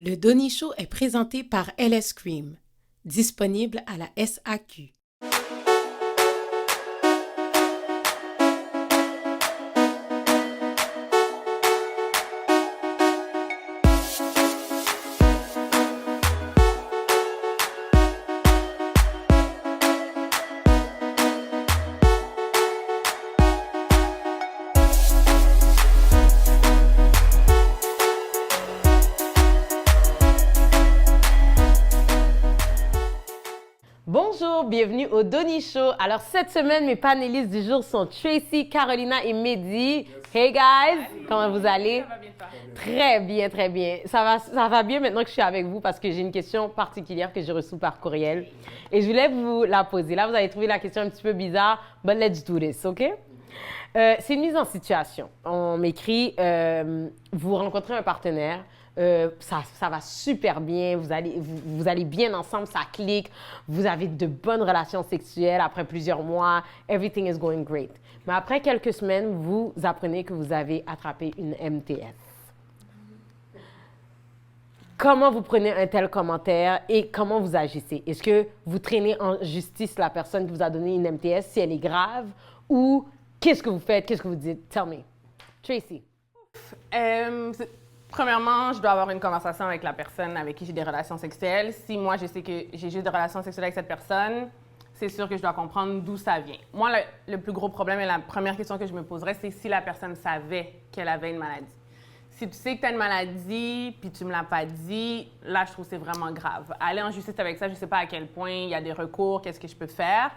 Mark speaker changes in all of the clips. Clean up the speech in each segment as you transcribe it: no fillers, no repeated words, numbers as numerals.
Speaker 1: Le Donny Show est présenté par LS Cream, disponible à la SAQ.
Speaker 2: Bonjour, bienvenue au Donny Show. Alors cette semaine, mes panélistes du jour sont Tracy, Carolina et Mehdi. Hey guys, comment vous allez?
Speaker 3: Ça va bien, toi?
Speaker 2: Très bien, très bien. Ça va bien maintenant que je suis avec vous parce que j'ai une question particulière que j'ai reçue par courriel et je voulais vous la poser. Là, vous avez trouvé la question un petit peu bizarre, but let's do this, OK? C'est une mise en situation. On m'écrit, vous rencontrez un partenaire, ça va super bien, vous allez bien ensemble, ça clique, vous avez de bonnes relations sexuelles après plusieurs mois, everything is going great. Mais après quelques semaines, vous apprenez que vous avez attrapé une MTS. Comment vous prenez un tel commentaire et comment vous agissez? Est-ce que vous traînez en justice la personne qui vous a donné une MTS si elle est grave ou qu'est-ce que vous faites? Qu'est-ce que vous dites? Tell me. Tracy.
Speaker 3: Premièrement, je dois avoir une conversation avec la personne avec qui j'ai des relations sexuelles. Si moi, je sais que j'ai juste des relations sexuelles avec cette personne, c'est sûr que je dois comprendre d'où ça vient. Moi, le plus gros problème et la première question que je me poserais, c'est si la personne savait qu'elle avait une maladie. Si tu sais que tu as une maladie puis tu me l'as pas dit, là, je trouve que c'est vraiment grave. Aller en justice avec ça, je sais pas à quel point il y a des recours, qu'est-ce que je peux faire.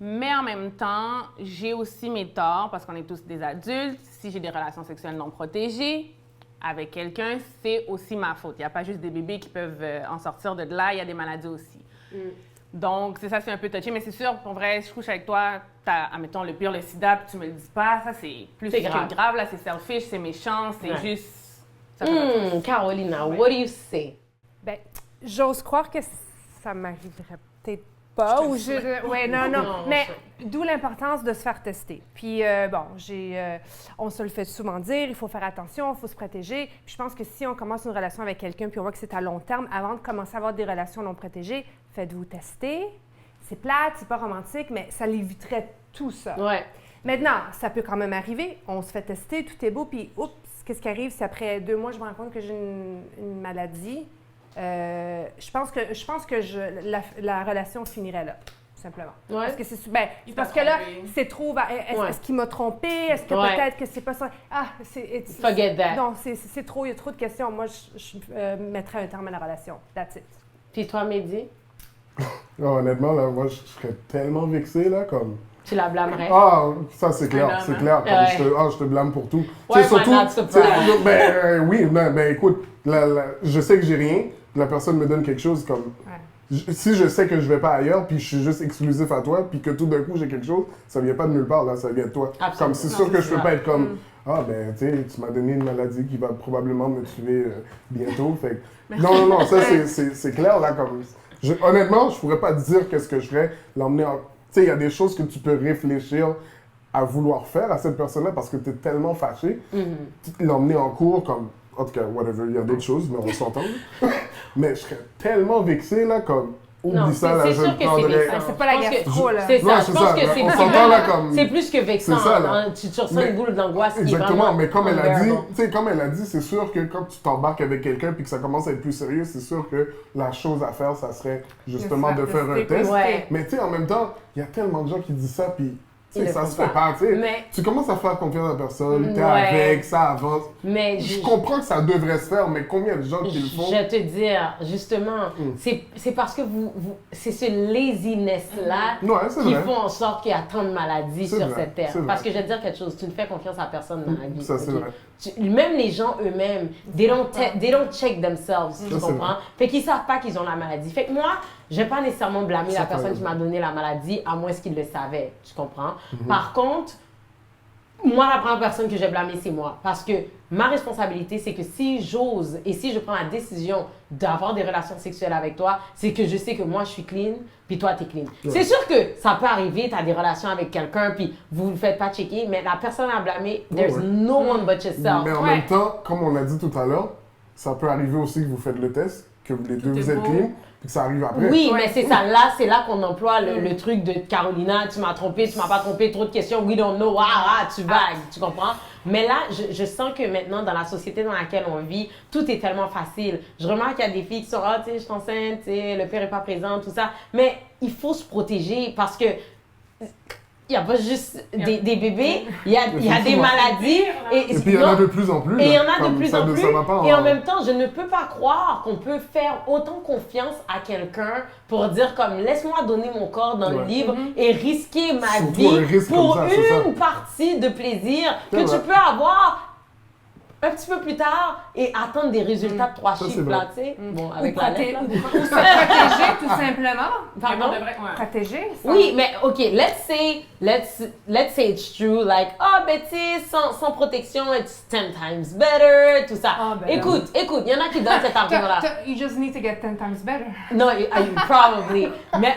Speaker 3: Mais en même temps, j'ai aussi mes torts parce qu'on est tous des adultes. Si j'ai des relations sexuelles non protégées avec quelqu'un, c'est aussi ma faute. Il n'y a pas juste des bébés qui peuvent en sortir de là, il y a des maladies aussi. Donc, c'est ça, c'est un peu touché. Mais c'est sûr, pour vrai, je couche avec toi, t'as, admettons, le pire, le sida, puis tu me le dis pas, ça, c'est plus que grave. Là, c'est selfish, c'est méchant, c'est juste...
Speaker 2: Carolina, what do you say?
Speaker 4: Ben, j'ose croire que ça m'arriverait peut-être pas. Ouais, non. Mais d'où l'importance de se faire tester. Puis, on se le fait souvent dire, il faut faire attention, il faut se protéger. Puis je pense que si on commence une relation avec quelqu'un puis on voit que c'est à long terme, avant de commencer à avoir des relations non protégées, faites-vous tester. C'est plate, c'est pas romantique, mais ça l'éviterait tout ça.
Speaker 2: Ouais.
Speaker 4: Maintenant, ça peut quand même arriver. On se fait tester, tout est beau, puis oups, qu'est-ce qui arrive si après 2 mois, je me rends compte que j'ai une maladie? Je pense que la relation finirait là, tout simplement.
Speaker 2: Ouais.
Speaker 4: Parce que, parce que là, c'est trop... Est-ce qu'il m'a trompé? Est-ce que peut-être que c'est pas ça?
Speaker 2: Forget that.
Speaker 4: Non, c'est trop, il y a trop de questions. Moi, je mettrais un terme à la relation. That's it.
Speaker 2: Puis toi, Mehdi?
Speaker 5: Honnêtement, là, moi, je serais tellement vexé, là, comme...
Speaker 2: Tu la blâmerais?
Speaker 5: Ah, ça, c'est clair, c'est clair. Comme je te blâme pour tout.
Speaker 2: Ouais,
Speaker 5: surtout,
Speaker 2: oui,
Speaker 5: écoute, je sais que j'ai rien, la personne me donne quelque chose comme... Si je sais que je vais pas ailleurs, puis je suis juste exclusif à toi, puis que tout d'un coup j'ai quelque chose, ça vient pas de nulle part, là, ça vient de toi.
Speaker 2: Absolument.
Speaker 5: Comme c'est sûr que je peux pas être comme... Ah, ben, tu sais, tu m'as donné une maladie qui va probablement me tuer bientôt, fait que... Non, ça, c'est clair, là, comme... Honnêtement, je pourrais pas te dire qu'est-ce que je ferais, l'emmener en... Tu sais, il y a des choses que tu peux réfléchir à vouloir faire à cette personne-là parce que tu es tellement fâché. L'emmener en cours, comme, en tout cas, whatever, il y a d'autres choses, mais on s'entend. Mais je serais tellement vexé, là, comme, oublie ça, là, je le prendrais.
Speaker 4: C'est pas la gastro, là.
Speaker 2: C'est ça, je pense que c'est...
Speaker 5: On s'entend, là, comme...
Speaker 2: C'est plus que vexant.
Speaker 5: C'est ça, là.
Speaker 2: Hein, tu ressens une boule d'angoisse qui est
Speaker 5: Exactement,
Speaker 2: vraiment
Speaker 5: mais comme elle a dit,
Speaker 2: unbearable.
Speaker 5: tu sais, comme elle a dit, c'est sûr que quand tu t'embarques avec quelqu'un puis que ça commence à être plus sérieux, c'est sûr que la chose à faire, ça serait justement de faire un test.
Speaker 2: Ouais.
Speaker 5: Mais tu sais, en même temps, il y a tellement de gens qui disent ça, puis tu sais,
Speaker 2: Ils le
Speaker 5: ça
Speaker 2: font
Speaker 5: se fait pas, tu sais.
Speaker 2: Mais-
Speaker 5: Tu commences à faire confiance à la personne, t'es
Speaker 2: Ouais.
Speaker 5: avec, ça avance.
Speaker 2: Mais
Speaker 5: Je comprends que ça devrait se faire, mais combien de gens qui le font?
Speaker 2: Je vais te dire, justement, c'est parce que c'est ce laziness-là
Speaker 5: Ouais, c'est
Speaker 2: qui
Speaker 5: vrai.
Speaker 2: font en sorte qu'il y a tant de maladies
Speaker 5: C'est
Speaker 2: sur
Speaker 5: vrai,
Speaker 2: cette terre.
Speaker 5: c'est vrai.
Speaker 2: Parce que je vais te dire quelque chose, tu ne fais confiance à personne dans la vie.
Speaker 5: Ça, c'est
Speaker 2: ok?
Speaker 5: vrai.
Speaker 2: Même les gens eux-mêmes, they don't check themselves, tu
Speaker 5: c'est
Speaker 2: comprends? Fait qu'ils savent pas qu'ils ont la maladie. Fait que moi, je vais pas nécessairement blâmer la personne qui m'a donné la maladie, à moins qu'ils le savaient, tu comprends? Par contre, moi, la première personne que j'ai blâmée, c'est moi. Parce que ma responsabilité, c'est que si j'ose et si je prends la décision d'avoir des relations sexuelles avec toi, c'est que je sais que moi, je suis clean, puis toi, t'es clean.
Speaker 5: Ouais.
Speaker 2: C'est sûr que ça peut arriver, tu as des relations avec quelqu'un, puis vous ne le faites pas checker, mais la personne à blâmer, there's no one but yourself.
Speaker 5: Mais en même temps, comme on a dit tout à l'heure, ça peut arriver aussi que vous faites le test, que les deux
Speaker 3: est
Speaker 5: vous êtes
Speaker 3: beau.
Speaker 5: clean, puis que ça arrive après.
Speaker 2: Oui, mais c'est ça. Là, c'est là qu'on emploie le truc de Carolina, tu m'as trompé, tu m'as pas trompé, trop de questions, we don't know, tu vagues, tu comprends? Mais là, je sens que maintenant, dans la société dans laquelle on vit, tout est tellement facile. Je remarque qu'il y a des filles qui sont, tu sais, je suis enceinte, tu sais, le père est pas présent, tout ça. Mais il faut se protéger parce que il n'y a pas juste des bébés, il y a des maladies.
Speaker 5: Et puis il y en a de plus en plus.
Speaker 2: Et il y en
Speaker 5: là,
Speaker 2: a de
Speaker 5: comme
Speaker 2: plus
Speaker 5: ça,
Speaker 2: en plus.
Speaker 5: Ça va pas
Speaker 2: Et en même temps, je ne peux pas croire qu'on peut faire autant confiance à quelqu'un pour dire comme laisse-moi donner mon corps dans le livre et risquer ma
Speaker 5: Surtout
Speaker 2: vie
Speaker 5: un risque
Speaker 2: pour
Speaker 5: comme ça, c'est ça.
Speaker 2: une partie de plaisir que
Speaker 5: C'est
Speaker 2: tu
Speaker 5: vrai.
Speaker 2: peux avoir un petit peu plus tard et attendre des résultats de 3
Speaker 5: Ça, c'est
Speaker 2: chiffres
Speaker 5: vrai.
Speaker 2: là, tu sais. Bon, avec
Speaker 4: Ou
Speaker 2: la lettre, là.
Speaker 4: se protéger, tout simplement.
Speaker 2: Pardon?
Speaker 3: Mais pour de vrai, ouais.
Speaker 4: Protéger.
Speaker 2: Oui, mais ok, let's say it's true, like, ben tu sais, sans protection, it's 10 times better, tout ça.
Speaker 4: Ah, ben
Speaker 2: écoute, il y en a qui donnent cet argument-là.
Speaker 4: You just need to get 10 times better.
Speaker 2: No, probably. Mais,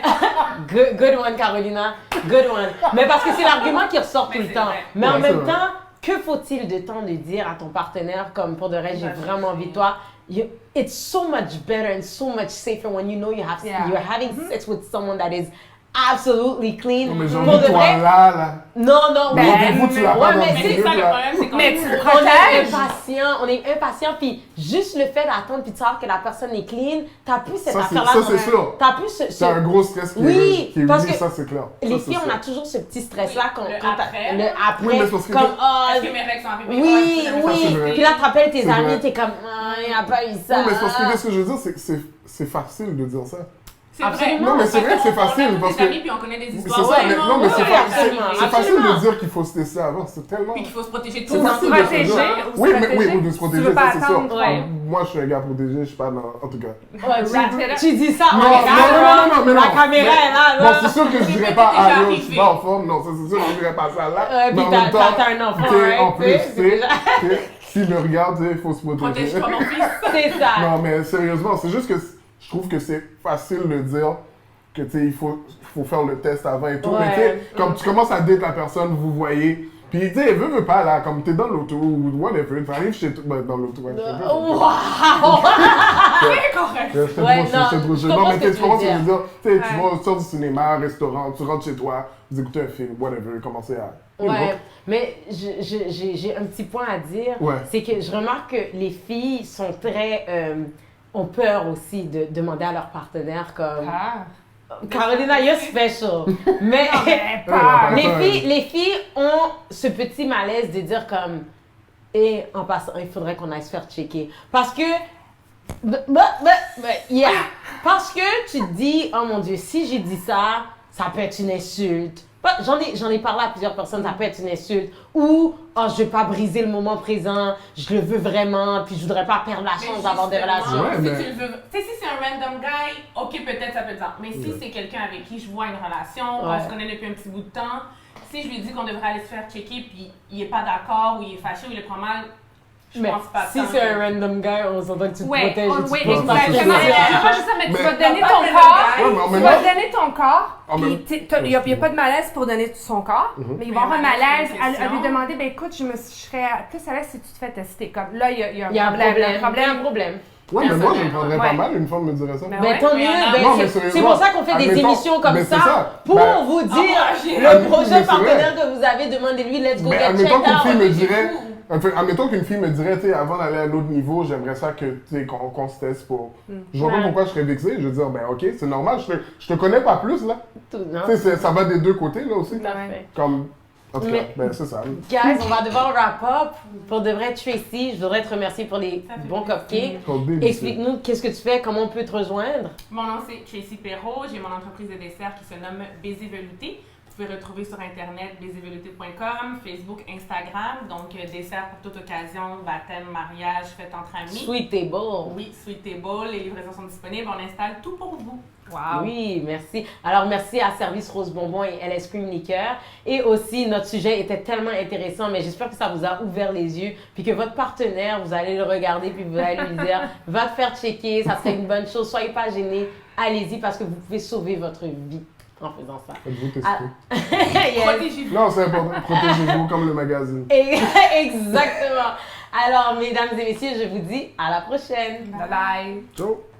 Speaker 2: good one, Carolina, good one. Mais parce que c'est l'argument qui ressort tout le
Speaker 3: c'est
Speaker 2: temps.
Speaker 3: vrai.
Speaker 2: Mais en
Speaker 5: Ouais,
Speaker 2: même
Speaker 5: c'est vrai.
Speaker 2: temps, que faut-il de temps de dire à ton partenaire comme pour de vrai, j'ai vraiment envie de toi. It's so much better and so much safer when you know
Speaker 4: Yeah.
Speaker 2: you're having sex with someone that is absolutely clean.
Speaker 5: Non, mais j'ai
Speaker 2: Pour
Speaker 5: envie
Speaker 2: de
Speaker 5: de toi
Speaker 2: vrai,
Speaker 5: là.
Speaker 2: non,
Speaker 5: Mais rendez-vous, tu l'as pas dans
Speaker 2: mais
Speaker 5: 10
Speaker 2: c'est
Speaker 3: C'est
Speaker 5: minutes,
Speaker 3: ça le
Speaker 5: là.
Speaker 3: problème, c'est qu'on
Speaker 4: Mais tu le
Speaker 2: on est
Speaker 4: protèges.
Speaker 2: impatient, puis juste le fait d'attendre puis de savoir que la personne est clean, t'as plus cette
Speaker 5: Ça,
Speaker 2: affaire-là.
Speaker 5: ça, c'est sûr.
Speaker 2: T'as plus ce...
Speaker 5: C'est un gros stress qui
Speaker 2: Oui,
Speaker 5: est
Speaker 2: parce
Speaker 5: oui,
Speaker 2: que
Speaker 5: ça c'est clair.
Speaker 2: Les
Speaker 5: Ça, c'est
Speaker 2: filles, on
Speaker 5: sûr.
Speaker 2: a toujours ce petit stress-là
Speaker 3: Oui,
Speaker 2: quand
Speaker 3: le
Speaker 2: t'as-
Speaker 3: après.
Speaker 2: le après,
Speaker 5: Oui, mais c'est parce que
Speaker 2: comme
Speaker 3: Est-ce que mes règles sont arrivées?
Speaker 2: oui,
Speaker 5: c'est
Speaker 2: oui,
Speaker 5: vrai.
Speaker 2: puis là t'appelles tes
Speaker 5: C'est
Speaker 2: amis,
Speaker 5: vrai.
Speaker 2: t'es comme il n'y a pas eu ça.
Speaker 5: Oui, mais c'est parce que qu'est-ce que je veux dire, c'est que c'est facile de dire ça.
Speaker 3: C'est vrai.
Speaker 5: Non, mais c'est vrai que c'est facile,
Speaker 3: On a
Speaker 5: parce
Speaker 3: tous des
Speaker 5: que-
Speaker 3: amis, puis on connaît des
Speaker 5: C'est
Speaker 3: histoires.
Speaker 5: ça, mais,
Speaker 3: vraiment
Speaker 5: non, mais c'est
Speaker 2: oui,
Speaker 5: fa-
Speaker 2: absolument,
Speaker 5: c'est facile
Speaker 2: absolument.
Speaker 5: de dire qu'il faut se tester avant, c'est tellement...
Speaker 3: Puis qu'il faut se protéger de
Speaker 5: C'est
Speaker 3: tout.
Speaker 5: facile
Speaker 4: se
Speaker 5: de se
Speaker 4: protéger,
Speaker 5: dire.
Speaker 4: ou se
Speaker 5: Oui, mais
Speaker 4: protéger.
Speaker 5: oui, ou de se
Speaker 4: Tu
Speaker 5: protéger,
Speaker 4: veux pas
Speaker 5: ça c'est sûr.
Speaker 4: attendre,
Speaker 2: ouais.
Speaker 5: Moi, je suis un gars protégé, je suis pas dans... En tout cas.
Speaker 2: Ouais, tu dis ça,
Speaker 5: Non,
Speaker 2: on regarde,
Speaker 5: non, mais non.
Speaker 2: la caméra est là.
Speaker 5: Bon, c'est sûr que je dirais pas,
Speaker 3: déjà
Speaker 5: ah yo, je
Speaker 3: arrivé.
Speaker 5: suis pas en forme. Non, ça c'est sûr que je dirais pas ça là.
Speaker 2: Ouais,
Speaker 5: Mais
Speaker 2: puis
Speaker 5: en même temps,
Speaker 2: t'as un enfant,
Speaker 5: t'sais,
Speaker 2: ouais,
Speaker 5: en plus,
Speaker 2: t'sais, c'est déjà-
Speaker 5: s'il me regarde, il faut se protéger.
Speaker 3: Protège-toi, mon fils.
Speaker 2: C'est ça.
Speaker 5: Non, mais sérieusement, c'est juste que je trouve que c'est facile de dire que tu sais, il faut faire le test avant et tout.
Speaker 2: Ouais.
Speaker 5: Mais tu sais, comme tu commences à date la personne, vous voyez. Puis tu sais, veut pas là, comme t'es dans l'auto ou whatever, tu arrives chez toi, dans l'auto. Ouais,
Speaker 2: Wow!
Speaker 5: c'est
Speaker 2: Ouais,
Speaker 5: trop
Speaker 2: non,
Speaker 5: chaud, c'est trop
Speaker 2: je
Speaker 5: chaud.
Speaker 2: comprends
Speaker 5: Non, mais
Speaker 2: ce que
Speaker 5: tu
Speaker 2: tu
Speaker 5: comprends ce
Speaker 2: veux
Speaker 5: que je veux dire. Tu sais, tu
Speaker 4: Ouais.
Speaker 5: vas sortir du cinéma, un restaurant, tu rentres chez toi, vous écoutez un film, whatever, commencez à. you know.
Speaker 2: Ouais, mais j'ai un petit point à dire.
Speaker 5: Ouais.
Speaker 2: C'est que je remarque que les filles sont très. ont peur aussi de demander à leur partenaire comme.
Speaker 4: Ah.
Speaker 2: Carolina, you're special. Mais
Speaker 4: Pas.
Speaker 2: les filles ont ce petit malaise de dire comme. Et en passant, il faudrait qu'on aille se faire checker. Parce que. Yeah. Parce que tu te dis, oh mon Dieu, si j'ai dit ça, ça peut être une insulte. J'en ai parlé à plusieurs personnes, ça peut être une insulte. Ou, oh, je vais pas briser le moment présent, je le veux vraiment, puis je voudrais pas perdre la chance d'avoir des relations.
Speaker 5: Ouais,
Speaker 3: Si
Speaker 5: mais-
Speaker 3: tu le veux, tu sais, si c'est un random guy, ok, peut-être ça peut être ça. Mais si c'est quelqu'un avec qui je vois une relation,
Speaker 2: Ouais.
Speaker 3: on se connaît depuis un petit bout de temps, si je lui dis qu'on devrait aller se faire checker, puis il est pas d'accord, ou il est fâché, ou il le prend mal, je
Speaker 2: Mais
Speaker 3: pense pas
Speaker 2: si
Speaker 3: tant
Speaker 2: c'est
Speaker 3: que-
Speaker 2: un random guy, on s'entend que tu te
Speaker 4: Ouais,
Speaker 2: protèges et tu
Speaker 4: oui,
Speaker 2: te poses pas de
Speaker 4: exactement.
Speaker 2: questions.
Speaker 4: C'est pas juste ça, mais tu
Speaker 5: Mais-
Speaker 4: vas donner
Speaker 3: T'as
Speaker 4: ton
Speaker 3: pas de
Speaker 4: corps.
Speaker 3: gars.
Speaker 5: Ouais, mais en
Speaker 4: Tu
Speaker 5: même
Speaker 4: vas
Speaker 5: temps-
Speaker 4: donner ton corps,
Speaker 5: En
Speaker 4: puis
Speaker 5: même-
Speaker 4: il n'y a pas de malaise pour donner son corps, mais il va y
Speaker 3: Mais
Speaker 4: avoir un
Speaker 3: malaise,
Speaker 4: malaise
Speaker 3: c'est une
Speaker 4: à lui
Speaker 3: question.
Speaker 4: demander, ben écoute, je serais plus à l'aise si tu te fais tester. Comme là, il y a
Speaker 2: Il y a un problème. Il y a un problème.
Speaker 5: Ouais, mais moi, je me prendrais pas
Speaker 4: Ouais.
Speaker 5: mal, une femme me dirait ça.
Speaker 4: Ben
Speaker 2: Ben
Speaker 4: ouais.
Speaker 2: tant
Speaker 3: Mais
Speaker 2: mieux,
Speaker 3: il y en a-
Speaker 2: ben,
Speaker 5: Non, mais
Speaker 2: c'est
Speaker 5: sérieusement,
Speaker 2: pour ça qu'on fait des
Speaker 5: admettons,
Speaker 2: émissions comme
Speaker 5: mais c'est
Speaker 2: ça,
Speaker 5: ça.
Speaker 2: pour
Speaker 5: Ben,
Speaker 2: vous dire
Speaker 3: encourager.
Speaker 2: le
Speaker 5: Mais
Speaker 2: prochain
Speaker 5: c'est
Speaker 2: partenaire
Speaker 5: vrai.
Speaker 2: que vous avez, demandez-lui, let's go
Speaker 5: Mais
Speaker 2: get
Speaker 5: admettons
Speaker 2: checked
Speaker 5: qu'une
Speaker 2: out.
Speaker 5: fille me
Speaker 3: c'est
Speaker 5: dirait,
Speaker 3: fou.
Speaker 5: admettons qu'une fille me dirait, tu sais, avant d'aller à l'autre niveau, j'aimerais ça que, tu sais, qu'on se teste pour. Je vois pas
Speaker 2: Ouais.
Speaker 5: pourquoi je serais vexé. Je veux dire, ben ok, c'est normal, je te connais pas plus là.
Speaker 2: Tout, non?
Speaker 5: Tu sais, ça va des deux côtés là aussi.
Speaker 2: Tout à fait.
Speaker 5: Comme, en tout cas,
Speaker 2: Mais-
Speaker 5: ben c'est ça.
Speaker 2: Guys, on va devoir wrap up. Pour de vrai, Tracy, je voudrais te remercier pour les
Speaker 3: Ça fait
Speaker 2: bons
Speaker 3: plaisir.
Speaker 2: cupcakes.
Speaker 5: Trop délicieux.
Speaker 2: Explique-nous qu'est-ce que tu fais, comment on peut te rejoindre.
Speaker 3: Mon nom c'est Tracy Perrault, j'ai mon entreprise de dessert qui se nomme Baiser Velouté. Vous pouvez retrouver sur internet baiservelouté.com, Facebook, Instagram, donc dessert pour toute occasion, baptême, mariage, fête entre amis.
Speaker 2: Sweet Table.
Speaker 3: Oui, Sweet Table, les livraisons sont disponibles, on installe tout pour vous.
Speaker 2: Oui, merci. Alors, merci à Service Rose Bonbon et LS Cream Liqueur. Et aussi, notre sujet était tellement intéressant, mais j'espère que ça vous a ouvert les yeux, puis que votre partenaire, vous allez le regarder, puis vous allez lui dire, va te faire checker, ça serait une bonne chose, soyez pas gênés, allez-y, parce que vous pouvez sauver votre vie en faisant ça.
Speaker 5: Faites-vous tester.
Speaker 2: Yes.
Speaker 3: Protégez-vous.
Speaker 5: Non, c'est important. Protégez-vous comme le magazine.
Speaker 2: Exactement. Alors, mesdames et messieurs, je vous dis à la prochaine.
Speaker 3: Bye bye.
Speaker 5: Ciao!